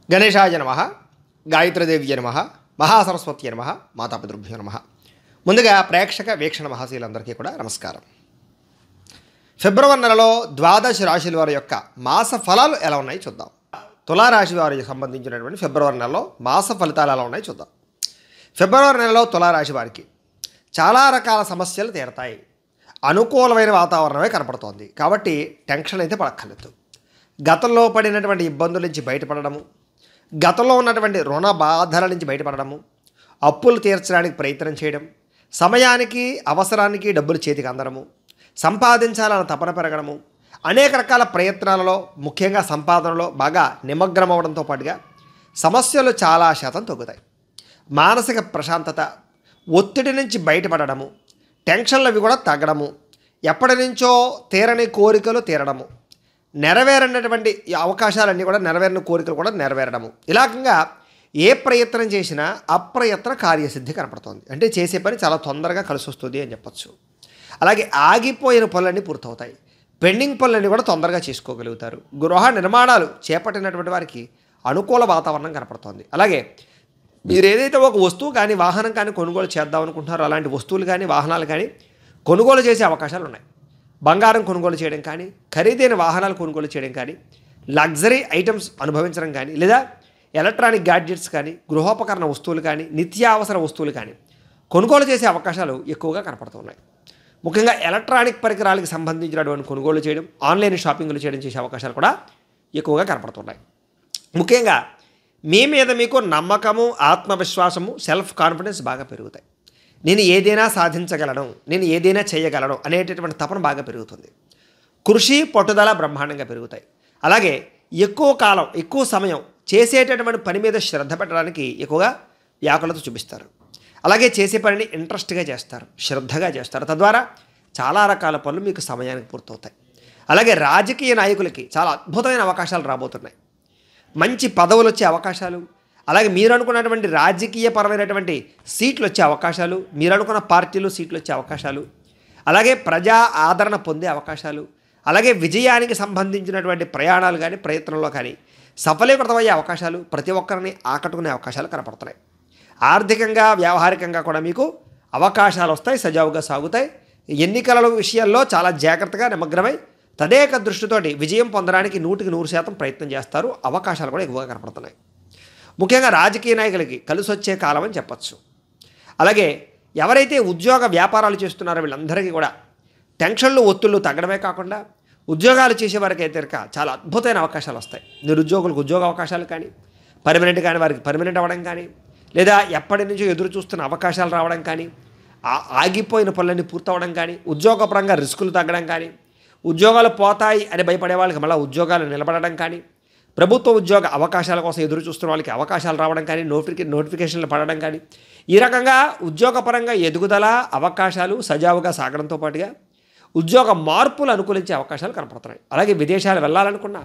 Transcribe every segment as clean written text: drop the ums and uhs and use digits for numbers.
గణేశాయ నమః, గాయత్రీదేవ్య నమః, మహాసరస్వత్యై నమః, మాతాపితృభ్యో నమః. ముందుగా ప్రేక్షక వీక్షణ మహాశీలందరికీ కూడా నమస్కారం. ఫిబ్రవరి నెలలో ద్వాదశ రాశుల వారి యొక్క మాస ఫలాలు ఎలా ఉన్నాయి చూద్దాం. తులారాశి వారికి సంబంధించినటువంటి ఫిబ్రవరి నెలలో మాస ఫలితాలు ఎలా ఉన్నాయి చూద్దాం. ఫిబ్రవరి నెలలో తులారాశి వారికి చాలా రకాల సమస్యలు తీరతాయి. అనుకూలమైన వాతావరణమే కనపడుతోంది కాబట్టి టెన్షన్ అయితే పడక్కర్లేదు. గతంలో పడినటువంటి ఇబ్బందుల నుంచి బయటపడడము, గతంలో ఉన్నటువంటి రుణ బాధల నుంచి బయటపడడము, అప్పులు తీర్చడానికి ప్రయత్నం చేయడం, సమయానికి అవసరానికి డబ్బులు చేతికి అందడము, సంపాదించాలన్న తపన పెరగడము, అనేక రకాల ప్రయత్నాలలో ముఖ్యంగా సంపాదనలో బాగా నిమగ్నం అవడంతో పాటుగా సమస్యలు చాలా శాతం తగ్గుతాయి. మానసిక ప్రశాంతత, ఒత్తిడి నుంచి బయటపడడము, టెన్షన్లు అవి కూడా తగ్గడము, ఎప్పటి నుంచో తీరని కోరికలు తీరడము, నెరవేరనటువంటి అవకాశాలన్నీ కూడా నెరవేరిన కోరికలు కూడా నెరవేరడము, ఇలాగంగా ఏ ప్రయత్నం చేసినా అప్రయత్న కార్యసిద్ధి కనపడుతుంది. అంటే చేసే పని చాలా తొందరగా కలిసి వస్తుంది అని చెప్పచ్చు. అలాగే ఆగిపోయిన పనులన్నీ పూర్తవుతాయి. పెండింగ్ పనులన్నీ కూడా తొందరగా చేసుకోగలుగుతారు. గృహ నిర్మాణాలు చేపట్టినటువంటి వారికి అనుకూల వాతావరణం కనపడుతుంది. అలాగే మీరు ఏదైతే ఒక వస్తువు కానీ వాహనం కానీ కొనుగోలు చేద్దాం అనుకుంటున్నారో అలాంటి వస్తువులు కానీ వాహనాలు కానీ కొనుగోలు చేసే అవకాశాలు ఉన్నాయి. బంగారం కొనుగోలు చేయడం కానీ, ఖరీదైన వాహనాలు కొనుగోలు చేయడం కానీ, లగ్జరీ ఐటమ్స్ అనుభవించడం కానీ, లేదా ఎలక్ట్రానిక్ గ్యాడ్జెట్స్ కానీ, గృహోపకరణ వస్తువులు కానీ, నిత్యావసర వస్తువులు కానీ కొనుగోలు చేసే అవకాశాలు ఎక్కువగా కనపడుతున్నాయి. ముఖ్యంగా ఎలక్ట్రానిక్ పరికరాలకు సంబంధించినటువంటి కొనుగోలు చేయడం, ఆన్లైన్ షాపింగ్లు చేయడం చేసే అవకాశాలు కూడా ఎక్కువగా కనపడుతున్నాయి. ముఖ్యంగా మీ మీద మీకు నమ్మకము, ఆత్మవిశ్వాసము, సెల్ఫ్ కాన్ఫిడెన్స్ బాగా పెరుగుతాయి. నేను ఏదైనా సాధించగలను, నేను ఏదైనా చేయగలను అనేటటువంటి తపన బాగా పెరుగుతుంది. కృషి పట్టుదల బ్రహ్మాండంగా పెరుగుతాయి. అలాగే ఎక్కువ కాలం ఎక్కువ సమయం చేసేటటువంటి పని మీద శ్రద్ధ పెట్టడానికి ఎక్కువగా వ్యాకులత చూపిస్తారు. అలాగే చేసే పనిని ఇంట్రెస్ట్గా చేస్తారు, శ్రద్ధగా చేస్తారు. తద్వారా చాలా రకాల పనులు మీకు సమయానికి పూర్తవుతాయి. అలాగే రాజకీయ నాయకులకి చాలా అద్భుతమైన అవకాశాలు రాబోతున్నాయి. మంచి పదవులు వచ్చే అవకాశాలు, అలాగే మీరు అనుకున్నటువంటి రాజకీయపరమైనటువంటి సీట్లు వచ్చే అవకాశాలు, మీరు అనుకున్న పార్టీలు సీట్లు వచ్చే అవకాశాలు, అలాగే ప్రజా ఆదరణ పొందే అవకాశాలు, అలాగే విజయానికి సంబంధించినటువంటి ప్రయాణాలు కానీ ప్రయత్నంలో కానీ సఫలీకృతమయ్యే అవకాశాలు, ప్రతి ఒక్కరిని ఆకట్టుకునే అవకాశాలు కనపడుతున్నాయి. ఆర్థికంగా వ్యావహారికంగా కూడా మీకు అవకాశాలు వస్తాయి, సజావుగా సాగుతాయి. ఎన్నికల విషయాల్లో చాలా జాగ్రత్తగా నిమగ్నమై తదేక దృష్టితోటి విజయం పొందడానికి 100% ప్రయత్నం చేస్తారు. అవకాశాలు కూడా ఎక్కువగా కనపడుతున్నాయి. ముఖ్యంగా రాజకీయ నాయకులకి కలిసి వచ్చే కాలం అని చెప్పచ్చు. అలాగే ఎవరైతే ఉద్యోగ వ్యాపారాలు చేస్తున్నారో వీళ్ళందరికీ కూడా టెన్షన్లు ఒత్తిళ్ళు తగ్గడమే కాకుండా ఉద్యోగాలు చేసేవారికి అయితే చాలా అద్భుతమైన అవకాశాలు వస్తాయి. నిరుద్యోగులకు ఉద్యోగ అవకాశాలు కానీ, పర్మనెంట్ కానీ వారికి పర్మనెంట్ అవ్వడం కానీ, లేదా ఎప్పటి నుంచో ఎదురు చూస్తున్న అవకాశాలు రావడం కానీ, ఆగిపోయిన పనులన్నీ పూర్తవడం కానీ, ఉద్యోగపరంగా రిస్కులు తగ్గడం కానీ, ఉద్యోగాలు పోతాయి అని భయపడే వాళ్ళకి మళ్ళీ ఉద్యోగాలు నిలబడడం కానీ, ప్రభుత్వ ఉద్యోగ అవకాశాల కోసం ఎదురు చూస్తున్న వాళ్ళకి అవకాశాలు రావడం కానీ, నోటిఫికేషన్లు పడడం కానీ, ఈ రకంగా ఉద్యోగపరంగా ఎదుగుదల అవకాశాలు సజావుగా సాగడంతో పాటుగా ఉద్యోగ మార్పులు అనుకూలించే అవకాశాలు కనపడుతున్నాయి. అలాగే విదేశాలు వెళ్ళాలనుకున్నా,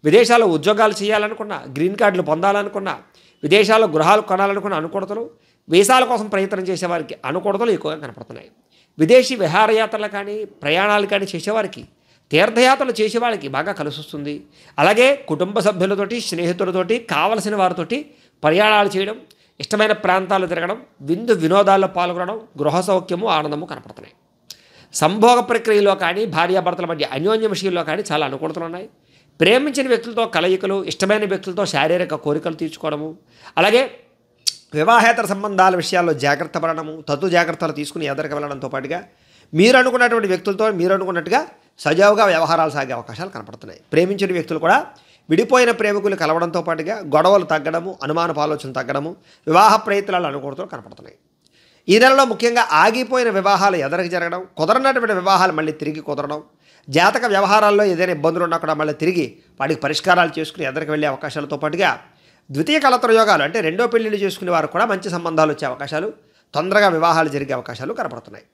విదేశాల్లో ఉద్యోగాలు చేయాలనుకున్నా, గ్రీన్ కార్డులు పొందాలనుకున్నా, విదేశాల్లో గృహాలు కొనాలనుకున్న అనుకూలతలు, వీసాల కోసం ప్రయత్నం చేసేవారికి అనుకూలతలు ఎక్కువగా కనపడుతున్నాయి. విదేశీ విహారయాత్రలు కానీ ప్రయాణాలు కానీ చేసేవారికి, తీర్థయాత్రలు చేసేవాళ్ళకి బాగా కలిసి వస్తుంది. అలాగే కుటుంబ సభ్యులతోటి, స్నేహితులతోటి, కావలసిన వారితోటి ప్రయాణాలు చేయడం, ఇష్టమైన ప్రాంతాలు తిరగడం, విందు వినోదాల్లో పాల్గొనడం, గృహ సౌఖ్యము ఆనందము కనపడుతున్నాయి. సంభోగ ప్రక్రియలో కానీ, భార్యాభర్తల మధ్య అన్యోన్య విషయంలో కానీ చాలా అనుకూలతలు ఉన్నాయి. ప్రేమించిన వ్యక్తులతో కలయికలు, ఇష్టమైన వ్యక్తులతో శారీరక కోరికలు తీర్చుకోవడము, అలాగే వివాహేతర సంబంధాల విషయాల్లో జాగ్రత్త పడడము, తత్తు జాగ్రత్తలు తీసుకుని ఎదరికి వెళ్ళడంతో పాటుగా మీరు అనుకున్నటువంటి వ్యక్తులతో మీరు అనుకున్నట్టుగా సజావుగా వ్యవహారాలు సాగే అవకాశాలు కనపడుతున్నాయి. ప్రేమించిన వ్యక్తులు కూడా విడిపోయిన ప్రేమికులు కలవడంతో పాటుగా గొడవలు తగ్గడము, అనుమానపు ఆలోచన తగ్గడము, వివాహ ప్రయత్నాలు అనుకూలతలు కనపడుతున్నాయి. ఈ నెలలో ముఖ్యంగా ఆగిపోయిన వివాహాలు ఎదరికి జరగడం, కుదరనటువంటి వివాహాలు మళ్ళీ తిరిగి కుదరడం, జాతక వ్యవహారాల్లో ఏదైనా ఇబ్బందులు ఉన్నా కూడా మళ్ళీ తిరిగి వాటికి పరిష్కారాలు చేసుకుని ఎదరికి వెళ్ళే అవకాశాలతో పాటుగా ద్వితీయ కళత్ర యోగాలు అంటే రెండో పెళ్లిళ్ళు చేసుకునే వారు కూడా మంచి సంబంధాలు వచ్చే అవకాశాలు, తొందరగా వివాహాలు జరిగే అవకాశాలు కనపడుతున్నాయి.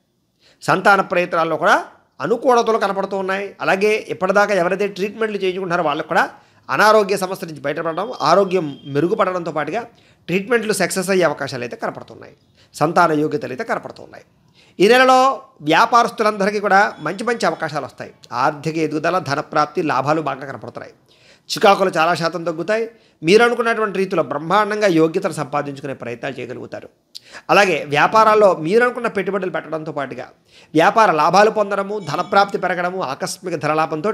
సంతాన ప్రయత్నాల్లో కూడా అనుకూలతలు కనపడుతూ ఉన్నాయి. అలాగే ఇప్పటిదాకా ఎవరైతే ట్రీట్మెంట్లు చేయించుకుంటారో వాళ్ళకు కూడా అనారోగ్య సమస్య నుంచి బయటపడడం, ఆరోగ్యం మెరుగుపడడంతో పాటుగా ట్రీట్మెంట్లు సక్సెస్ అయ్యే అవకాశాలు అయితే కనపడుతున్నాయి. సంతాన యోగ్యతలు అయితే కనపడుతున్నాయి. ఈ నెలలో వ్యాపారస్తులందరికీ కూడా మంచి మంచి అవకాశాలు వస్తాయి. ఆర్థిక ఎదుగుదల, ధనప్రాప్తి, లాభాలు బాగా కనపడుతున్నాయి. చికాకులు చాలా శాతం తగ్గుతాయి. మీరు అనుకున్నటువంటి రీతిలో బ్రహ్మాండంగా యోగ్యతను సంపాదించుకునే ప్రయత్నాలు చేయగలుగుతారు. అలాగే వ్యాపారాల్లో మీరు అనుకున్న పెట్టుబడులు పెట్టడంతో పాటుగా వ్యాపార లాభాలు పొందడము, ధనప్రాప్తి పెరగడము, ఆకస్మిక ధనలాభంతో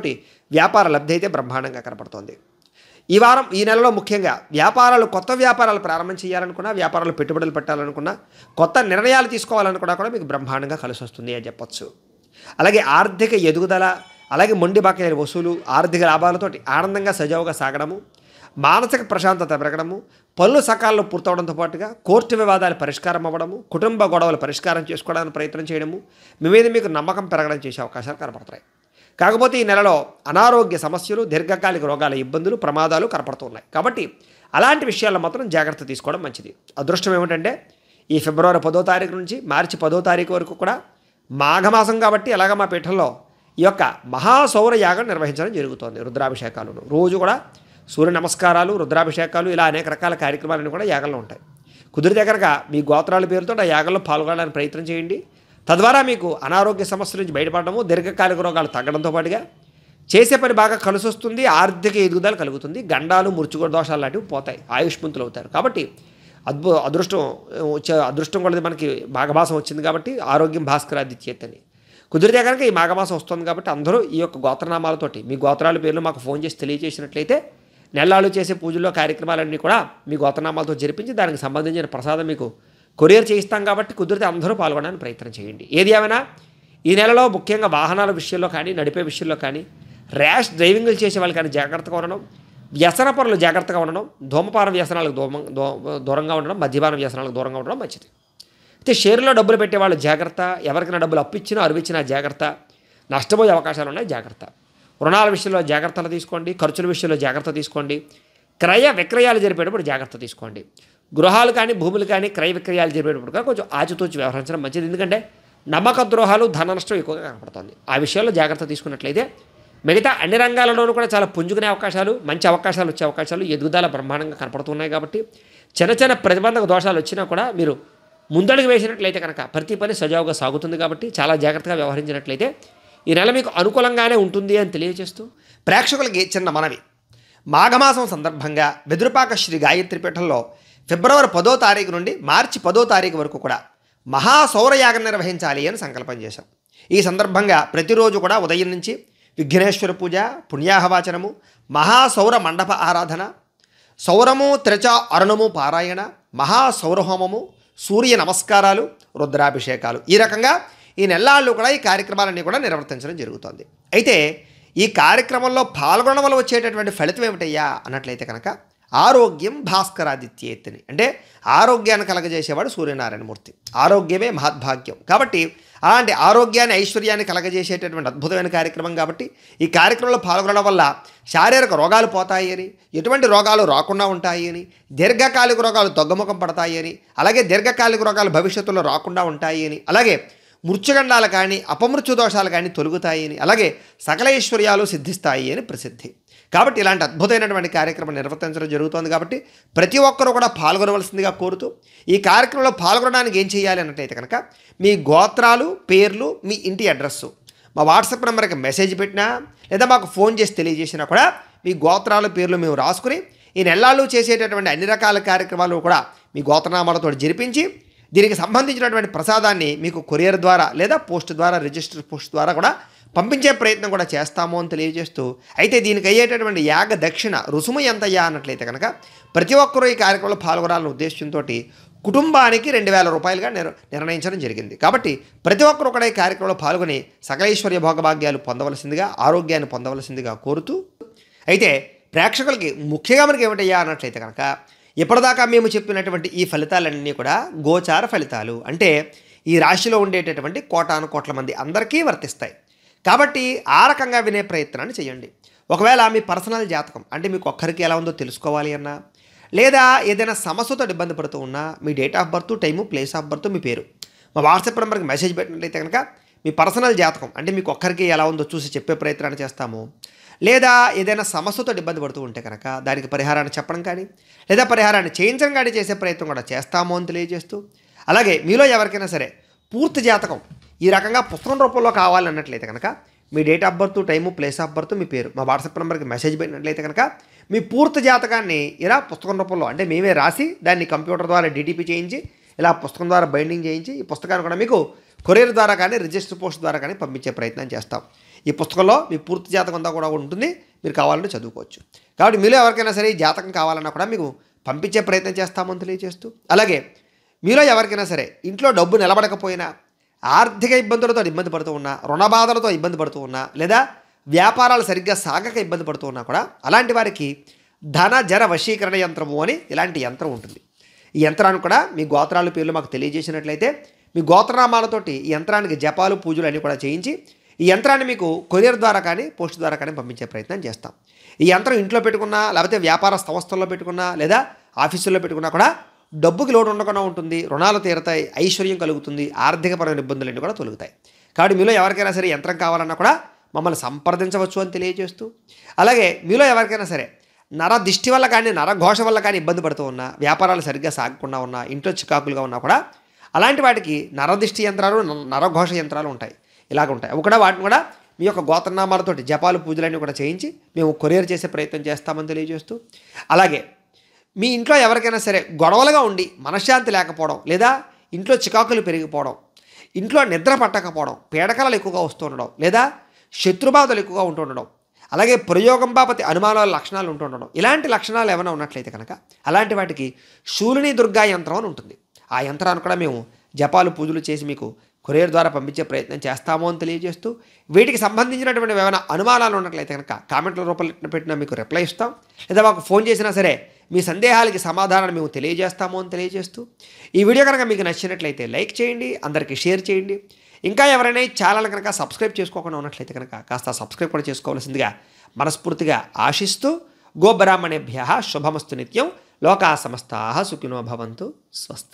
వ్యాపార లబ్ధి అయితే బ్రహ్మాండంగా కనపడుతోంది. ఈ నెలలో ముఖ్యంగా కొత్త వ్యాపారాలు ప్రారంభం చేయాలనుకున్నా, వ్యాపారాలు పెట్టుబడులు పెట్టాలనుకున్నా, కొత్త నిర్ణయాలు తీసుకోవాలనుకున్నా కూడా మీకు బ్రహ్మాండంగా కలిసి వస్తుంది అని చెప్పొచ్చు. అలాగే ఆర్థిక ఎదుగుదల, అలాగే మొండి బకాయిల వసూలు, ఆర్థిక లాభాలతోటి ఆనందంగా సజావుగా సాగడము, మానసిక ప్రశాంతత పెరగడము, పనులు సకాలంలో పూర్తవడంతో పాటుగా కోర్టు వివాదాలు పరిష్కారం అవ్వడము, కుటుంబ గొడవలు పరిష్కారం చేసుకోవడానికి ప్రయత్నం చేయడము, మీ మీద మీకు నమ్మకం పెరగడం చేసే అవకాశాలు కనపడతాయి. కాకపోతే ఈ నెలలో అనారోగ్య సమస్యలు, దీర్ఘకాలిక రోగాల ఇబ్బందులు, ప్రమాదాలు కనపడుతున్నాయి. కాబట్టి అలాంటి విషయాల్లో మాత్రం జాగ్రత్త తీసుకోవడం మంచిది. అదృష్టం ఏమిటంటే ఈ ఫిబ్రవరి 10వ తారీఖు నుంచి మార్చి 10వ తారీఖు వరకు కూడా మాఘమాసం కాబట్టి అలాగ మా పీఠంలో ఈ యొక్క మహాసౌర యాగం నిర్వహించడం జరుగుతోంది. రుద్రాభిషేకాలను రోజు కూడా సూర్య నమస్కారాలు, రుద్రాభిషేకాలు, ఇలా అనేక రకాల కార్యక్రమాలన్నీ కూడా యాగంలో ఉంటాయి. కుదిరితే కనుక మీ గోత్రాల పేరుతో ఆ యాగంలో పాల్గొనడానికి ప్రయత్నం చేయండి. తద్వారా మీకు అనారోగ్య సమస్యల నుంచి బయటపడము, దీర్ఘకాలిక రోగాలు తగ్గడంతో పాటుగా చేసే పని బాగా కలిసి వస్తుంది, ఆర్థిక ఎదుగుదల కలుగుతుంది, గండాలు, మృత్యుగోడ దోషాలు లాంటివి పోతాయి, ఆయుష్మంతులు అవుతారు. కాబట్టి అదృష్టం కూడా మనకి మాఘమాసం వచ్చింది కాబట్టి ఆరోగ్యం భాస్కరాదిత్యేతని. కుదిరితే కనుక ఈ మాఘమాసం వస్తుంది కాబట్టి అందరూ ఈ యొక్క గోత్రనామాలతోటి మీ గోత్రాల పేర్లు మాకు ఫోన్ చేసి తెలియజేసినట్లయితే నెలలు చేసే పూజల్లో కార్యక్రమాలన్నీ కూడా మీ గోత్రనామాలతో జరిపించి దానికి సంబంధించిన ప్రసాదం మీకు కొరియర్ చేయిస్తాం. కాబట్టి కుదిరితే అందరూ పాల్గొనడానికి ప్రయత్నం చేయండి. ఏది ఏమైనా ఈ నెలలో ముఖ్యంగా వాహనాల విషయంలో కానీ, నడిపే విషయంలో కానీ, ర్యాష్ డ్రైవింగ్లు చేసే వాళ్ళు కానీ జాగ్రత్తగా ఉండడం, వ్యసన పనులు జాగ్రత్తగా ఉండడం, ధూమపాన వ్యసనాలకు దూరంగా ఉండడం, మద్యపాన వ్యసనాలకు దూరంగా ఉండడం మంచిది. అయితే షేర్లో డబ్బులు పెట్టేవాళ్ళు జాగ్రత్త, ఎవరికైనా డబ్బులు అప్పిచ్చినా అరువిచ్చినా జాగ్రత్త, నష్టపోయే అవకాశాలు ఉన్నాయి జాగ్రత్త. రుణాల విషయంలో జాగ్రత్తలు తీసుకోండి, ఖర్చుల విషయంలో జాగ్రత్త తీసుకోండి, క్రయ విక్రయాలు జరిపేటప్పుడు జాగ్రత్త తీసుకోండి. గృహాలు కానీ, భూములు కానీ క్రయ విక్రయాలు జరిపేటప్పుడు కూడా కొంచెం ఆచితూచి వ్యవహరించడం మంచిది. ఎందుకంటే నమ్మక ద్రోహాలు, ధన నష్టం ఎక్కువగా కనపడుతుంది. ఆ విషయాల్లో జాగ్రత్త తీసుకున్నట్లయితే మిగతా అన్ని రంగాలలోనూ కూడా చాలా పుంజుకునే అవకాశాలు, మంచి అవకాశాలు వచ్చే అవకాశాలు, ఎదుగుదల బ్రహ్మాండంగా కనపడుతున్నాయి. కాబట్టి చిన్న చిన్న ప్రతిబంధక దోషాలు వచ్చినా కూడా మీరు ముందడుగు వేసినట్లయితే కనుక ప్రతి పని సజావుగా సాగుతుంది. కాబట్టి చాలా జాగ్రత్తగా వ్యవహరించినట్లయితే ఈ నెల మీకు అనుకూలంగానే ఉంటుంది అని తెలియజేస్తూ ప్రేక్షకులకి చిన్న మనవి. మాఘమాసం సందర్భంగా వెదురుపాక శ్రీ గాయత్రి పీఠంలో ఫిబ్రవరి 10వ తారీఖు నుండి మార్చి 10వ తారీఖు వరకు కూడా మహాసౌరయాగం నిర్వహించాలి అని సంకల్పం చేశాం. ఈ సందర్భంగా ప్రతిరోజు కూడా ఉదయం నుంచి విఘ్నేశ్వర పూజ, పుణ్యాహవాచనము, మహాసౌర మండప ఆరాధన, సౌరము త్రిచ అరుణము పారాయణ, మహాసౌరహోమము, సూర్య నమస్కారాలు, రుద్రాభిషేకాలు, ఈ రకంగా ఈ నెల్లాళ్ళు కూడా ఈ కార్యక్రమాలన్నీ కూడా నిర్వర్తించడం జరుగుతుంది. అయితే ఈ కార్యక్రమంలో పాల్గొనడం వల్ల వచ్చేటటువంటి ఫలితం ఏమిటయ్యా అన్నట్లయితే కనుక ఆరోగ్యం భాస్కరాదిత్యేత్ని, అంటే ఆరోగ్యాన్ని కలగజేసేవాడు సూర్యనారాయణమూర్తి. ఆరోగ్యమే మహద్భాగ్యం. కాబట్టి అలాంటి ఆరోగ్యాన్ని, ఐశ్వర్యాన్ని కలగజేసేటటువంటి అద్భుతమైన కార్యక్రమం. కాబట్టి ఈ కార్యక్రమంలో పాల్గొనడం వల్ల శారీరక రోగాలు పోతాయి అని, ఎటువంటి రోగాలు రాకుండా ఉంటాయి అని, దీర్ఘకాలిక రోగాలు తగ్గుముఖం పడతాయి అని, అలాగే దీర్ఘకాలిక రోగాలు భవిష్యత్తులో రాకుండా ఉంటాయి అని, అలాగే మృత్యుగండాలు కానీ, అపమృత్యు దోషాలు కానీ తొలుగుతాయి అని, అలాగే సకల ఐశ్వర్యాలు సిద్ధిస్తాయి అని ప్రసిద్ధి. కాబట్టి ఇలాంటి అద్భుతమైనటువంటి కార్యక్రమం నిర్వర్తించడం జరుగుతోంది. కాబట్టి ప్రతి ఒక్కరూ కూడా పాల్గొనవలసిందిగా కోరుతూ, ఈ కార్యక్రమంలో పాల్గొనడానికి ఏం చేయాలి అన్నట్టయితే కనుక మీ గోత్రాలు, పేర్లు, మీ ఇంటి అడ్రస్సు మా వాట్సాప్ నెంబర్కి మెసేజ్ పెట్టినా లేదా మాకు ఫోన్ చేసి తెలియజేసినా కూడా మీ గోత్రాలు, పేర్లు మేము రాసుకుని ఈ నెల్లాళ్ళు చేసేటటువంటి అన్ని రకాల కార్యక్రమాలు కూడా మీ గోత్రనామాలతో జరిపించి దీనికి సంబంధించినటువంటి ప్రసాదాన్ని మీకు కొరియర్ ద్వారా లేదా పోస్ట్ ద్వారా, రిజిస్టర్ పోస్ట్ ద్వారా కూడా పంపించే ప్రయత్నం కూడా చేస్తాము అని తెలియజేస్తూ, అయితే దీనికి అయ్యేటటువంటి యాగ దక్షిణ రుసుము ఎంతయ్యా అన్నట్లయితే కనుక ప్రతి ఒక్కరూ ఈ కార్యక్రమంలో పాల్గొనాలనే ఉద్దేశంతో కుటుంబానికి 2000 రూపాయలుగా నిర్ణయించడం జరిగింది. కాబట్టి ప్రతి ఒక్కరూ కూడా ఈ కార్యక్రమంలో పాల్గొని సకలైశ్వర్య భోగభాగ్యాలు పొందవలసిందిగా, ఆరోగ్యాన్ని పొందవలసిందిగా కోరుతూ, అయితే ప్రేక్షకులకి ముఖ్యంగా మనకి ఏమిటయ్యా అన్నట్లయితే కనుక ఇప్పటిదాకా మేము చెప్పినటువంటి ఈ ఫలితాలన్నీ కూడా గోచార ఫలితాలు, అంటే ఈ రాశిలో ఉండేటటువంటి కోటాను కోట్ల మంది అందరికీ వర్తిస్తాయి. కాబట్టి ఆ రకంగా వినే ప్రయత్నాన్ని చేయండి. ఒకవేళ మీ పర్సనల్ జాతకం, అంటే మీకు ఒక్కరికి ఎలా ఉందో తెలుసుకోవాలి అన్నా, లేదా ఏదైనా సమస్యతో ఇబ్బంది పడుతూ ఉన్నా మీ date of birth, time, place of birth, మీ పేరు మా వాట్సాప్ నెంబర్కి మెసేజ్ పెట్టినట్లయితే కనుక మీ పర్సనల్ జాతకం, అంటే మీకు ఒక్కరికి ఎలా ఉందో చూసి చెప్పే ప్రయత్నాన్ని చేస్తాము. లేదా ఏదైనా సమస్యతో ఇబ్బంది పడుతూ ఉంటే కనుక దానికి పరిహారాన్ని చెప్పడం కానీ లేదా పరిహారాన్ని చేయించడం కానీ చేసే ప్రయత్నం కూడా చేస్తాము అని తెలియజేస్తూ, అలాగే మీలో ఎవరికైనా సరే పూర్తి జాతకం ఈ రకంగా పుస్తకం రూపంలో కావాలన్నట్లయితే కనుక మీ date of birth, time, place of birth, మీ పేరు మా వాట్సాప్ నెంబర్కి మెసేజ్ పెట్టినట్లయితే కనుక మీ పూర్తి జాతకాన్ని ఇలా పుస్తకం రూపంలో అంటే మేమే రాసి దాన్ని కంప్యూటర్ ద్వారా డిటిపి చేయించి ఇలా పుస్తకం ద్వారా బైండింగ్ చేయించి ఈ పుస్తకాన్ని కూడా మీకు కొరియర్ ద్వారా కానీ రిజిస్టర్ పోస్ట్ ద్వారా కానీ పంపించే ప్రయత్నం చేస్తాం. ఈ పుస్తకంలో మీ పూర్తి జాతకం అంతా కూడా ఉంటుంది, మీరు కావాలంటే చదువుకోవచ్చు. కాబట్టి మీలో ఎవరికైనా సరే ఈ జాతకం కావాలన్నా కూడా మీకు పంపించే ప్రయత్నం చేస్తామని తెలియజేస్తూ, అలాగే మీలో ఎవరికైనా సరే ఇంట్లో డబ్బు నిలబడకపోయినా, ఆర్థిక ఇబ్బందులతో ఇబ్బంది పడుతూ ఉన్నా, రుణ బాధలతో ఇబ్బంది పడుతూ ఉన్నా, లేదా వ్యాపారాలు సరిగ్గా సాగక ఇబ్బంది పడుతూ ఉన్నా కూడా అలాంటి వారికి ధన జర వశీకరణ యంత్రము అని ఇలాంటి యంత్రం ఉంటుంది. ఈ యంత్రాన్ని కూడా మీ గోత్రాల పేర్లు మాకు తెలియజేసినట్లయితే మీ గోత్రనామాలతోటి ఈ యంత్రానికి జపాలు, పూజలు అన్నీ కూడా చేయించి ఈ యంత్రాన్ని మీకు కొరియర్ ద్వారా కానీ పోస్ట్ ద్వారా కానీ పంపించే ప్రయత్నం చేస్తాం. ఈ యంత్రం ఇంట్లో పెట్టుకున్నా, లేకపోతే వ్యాపార సంస్థల్లో పెట్టుకున్నా, లేదా ఆఫీసుల్లో పెట్టుకున్నా కూడా డబ్బుకి లోటు ఉండకుండా ఉంటుంది, రుణాలు తీరతాయి, ఐశ్వర్యం కలుగుతుంది, ఆర్థికపరమైన ఇబ్బందులన్నీ కూడా తొలుగుతాయి. కాబట్టి మీలో ఎవరికైనా సరే యంత్రం కావాలన్నా కూడా మమ్మల్ని సంప్రదించవచ్చు అని తెలియజేస్తూ, అలాగే మీలో ఎవరికైనా సరే నర దిష్టి వల్ల కానీ, నరఘోష వల్ల కానీ ఇబ్బంది పడుతూ ఉన్నా, వ్యాపారాలు సరిగ్గా సాగకుండా ఉన్నా, ఇంట్లో చికాకులుగా ఉన్నా కూడా అలాంటి వాటికి నరదిష్టి యంత్రాలు, నరఘోష యంత్రాలు ఉంటాయి, ఇలాగ ఉంటాయి. అవి కూడా వాటిని కూడా మీ యొక్క గోత్రనామాలతోటి జపాలు, పూజలన్నీ కూడా చేయించి మేము కొరియర్ చేసే ప్రయత్నం చేస్తామని తెలియజేస్తూ, అలాగే మీ ఇంట్లో ఎవరికైనా సరే గొడవలుగా ఉండి మనశ్శాంతి లేకపోవడం, లేదా ఇంట్లో చికాకులు పెరిగిపోవడం, ఇంట్లో నిద్ర పట్టకపోవడం, పీడకలలు ఎక్కువగా వస్తూ ఉండడం, లేదా శత్రుబాధలు ఎక్కువగా ఉంటూ ఉండడం, అలాగే ప్రయోగం బాపతి అనుమానాల లక్షణాలు ఉంటూ ఉండడం, ఇలాంటి లక్షణాలు ఏమైనా ఉన్నట్లయితే కనుక అలాంటి వాటికి శూలిని దుర్గా యంత్రం అని ఉంటుంది. ఆ యంత్రాన్ని కూడా మేము జపాలు, పూజలు చేసి మీకు కొరియర్ ద్వారా పంపించే ప్రయత్నం చేస్తాము అని తెలియజేస్తూ, వీటికి సంబంధించినటువంటి ఏమైనా అనుమానాలు ఉన్నట్లయితే కనుక కామెంట్ల రూపంలో పెట్టినా మీకు రిప్లై ఇస్తాం, లేదా మాకు ఫోన్ చేసినా సరే మీ సందేహాలకి సమాధానాన్ని మేము తెలియజేస్తాము అని తెలియజేస్తూ, ఈ వీడియో కనుక మీకు నచ్చినట్లయితే లైక్ చేయండి, అందరికీ షేర్ చేయండి. ఇంకా ఎవరైనా ఈ ఛానల్ కనుక సబ్స్క్రైబ్ చేసుకోకుండా ఉన్నట్లయితే కనుక కాస్త సబ్స్క్రైబ్ కూడా చేసుకోవాల్సిందిగా మనస్ఫూర్తిగా ఆశిస్తూ, గోబ్రాహ్మణేభ్యః శుభమస్తు నిత్యం, లోకా సమస్తాః సుఖినో భవంతు, స్వస్తి.